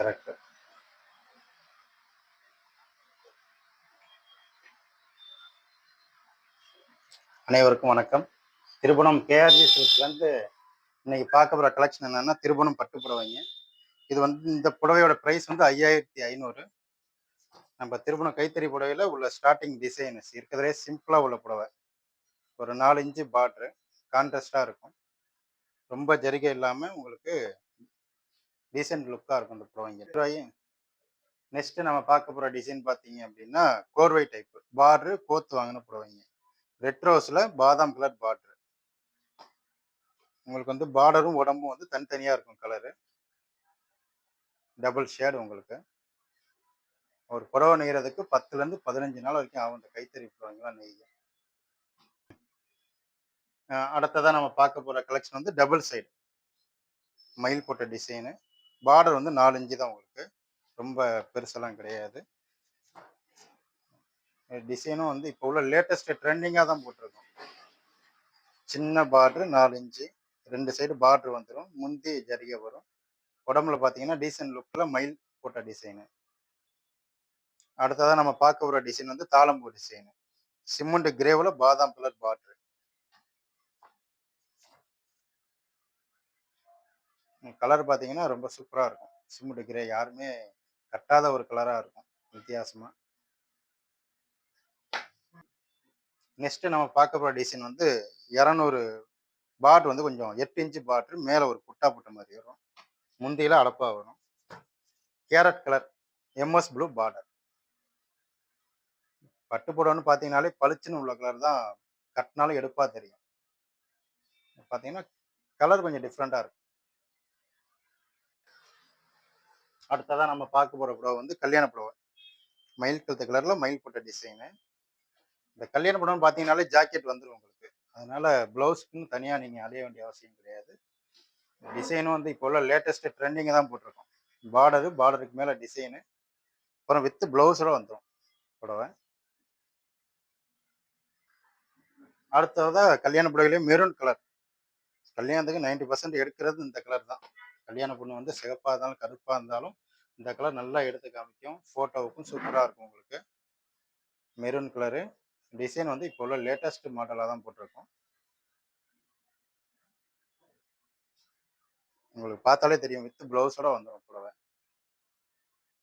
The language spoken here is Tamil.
கரெக்ட். அனைவருக்கும் வணக்கம். திருபுவனம் கேஆர்ஜி சில்க்ஸ்லேருந்து இன்னைக்கு பார்க்க போகிற கலெக்ஷன் என்னன்னா திருபுவனம் பட்டு புடவைங்க. இது வந்து இந்த புடவையோட ப்ரைஸ் வந்து 5500. நம்ம திருபுவனம் கைத்தறி புடவையில் உள்ள ஸ்டார்டிங் டிசைன்ஸ் இருக்கிறதே சிம்பிளாக உள்ள புடவை. ஒரு 4 இன்ச்சு பார்ட்ரு, கான்ட்ராஸ்டாக இருக்கும். ரொம்ப ஜரிகை இல்லாமல் உங்களுக்கு டீசென்ட் லுக்காக இருக்கும் இந்த புடவைங்க. நெக்ஸ்ட்டு நம்ம பார்க்க போகிற டிசைன் பார்த்தீங்க அப்படின்னா கோர்வை டைப்பு பார்ட்ரு கோத்து வாங்கின புடவைங்க. ரெட் ரோஸில் பாதாம் கலர் பார்ட்ரு. உங்களுக்கு வந்து பார்டரும் உடம்பும் வந்து தனித்தனியாக இருக்கும் கலரு. டபுள் ஷேடு உங்களுக்கு. ஒரு புடவை நெய்கிறதுக்கு 10லேருந்து 15 நாள் வரைக்கும் ஆகும் இந்த கைத்தறி புடவைங்கலாம் நெய்ய. அடுத்ததாக நம்ம பார்க்க போகிற கலெக்ஷன் வந்து டபுள் சைடு மயில் போட்ட டிசைனு. பார்டர் வந்து 4 இன்ச்சு தான் உங்களுக்கு. ரொம்ப பெருசெல்லாம் கிடையாது. டிசைனும் வந்து இப்போ உள்ள லேட்டஸ்ட் ட்ரெண்டிங்காக தான் போட்டிருக்கோம். சின்ன பார்டரு 4 இன்ச்சு, 2 சைடு பார்டர் வந்துடும். முந்தி ஜரிகை வரும். உடம்புல பார்த்தீங்கன்னா டீசென்ட் லுக்கில் மயில் போட்ட டிசைனு. அடுத்ததாக நம்ம பார்க்க போகிற டிசைன் வந்து தாளம்பூ டிசைனு. சிமெண்ட் கிரேவில் பாதாம் கலர் பார்டர். கலர் பார்த்தீங்கன்னா ரொம்ப சூப்பராக இருக்கும். சிமெண்ட் கிரே யாருமே கட்டாத ஒரு கலராக இருக்கும் வித்தியாசமாக. நெக்ஸ்ட்டு நம்ம பார்க்க போகிற டிசைன் வந்து 200 பார்டர் வந்து கொஞ்சம் 8 இன்ச்சு பார்டர் மேலே ஒரு புட்டா புட்ட மாதிரி வரும். முந்தியில் அடப்பாக வரும். Carrot colour MS blue border. பட்டு புடவைன்னு பார்த்தீங்கன்னாலே பளிச்சுன்னு உள்ள கலர் தான் கட்டினாலும் எடுப்பாக தெரியும். பார்த்தீங்கன்னா கலர் கொஞ்சம் டிஃப்ரெண்ட்டாக இருக்கும். அடுத்ததாக நம்ம பார்க்க போகிற புடவை வந்து கல்யாண புடவை. மயில் கழுத்து கலரில் மயில் போட்ட டிசைனு. இந்த கல்யாண புடவைன்னு பார்த்தீங்கன்னாலே ஜாக்கெட் வந்துடும் உங்களுக்கு. அதனால ப்ளவுஸ்க்குன்னு தனியாக நீங்கள் அலைய வேண்டிய அவசியம் கிடையாது. டிசைனும் வந்து இப்போ உள்ள லேட்டஸ்ட் ட்ரெண்டிங்கை தான் போட்டிருக்கோம். பார்டருக்கு மேலே டிசைனு, அப்புறம் வித்து ப்ளவுஸோட வந்துடும் புடவை. அடுத்ததாக கல்யாண புடவையிலே மெரூன் கலர். கல்யாணத்துக்கு 90% எடுக்கிறது இந்த கலர் தான். கல்யாண பொண்ணு வந்து சிகப்பாக இருந்தாலும் கருப்பாக இருந்தாலும் இந்த கலர் நல்லா எடுத்து காமிக்கும். ஃபோட்டோவுக்கும் சூப்பராக இருக்கும் உங்களுக்கு. மெரூன் கலரு டிசைன் வந்து இப்போ உள்ள லேட்டஸ்ட் மாடலாக தான் போட்டிருக்கோம். உங்களுக்கு பார்த்தாலே தெரியும் வித் ப்ளவுஸோட வந்துடும் புடவை.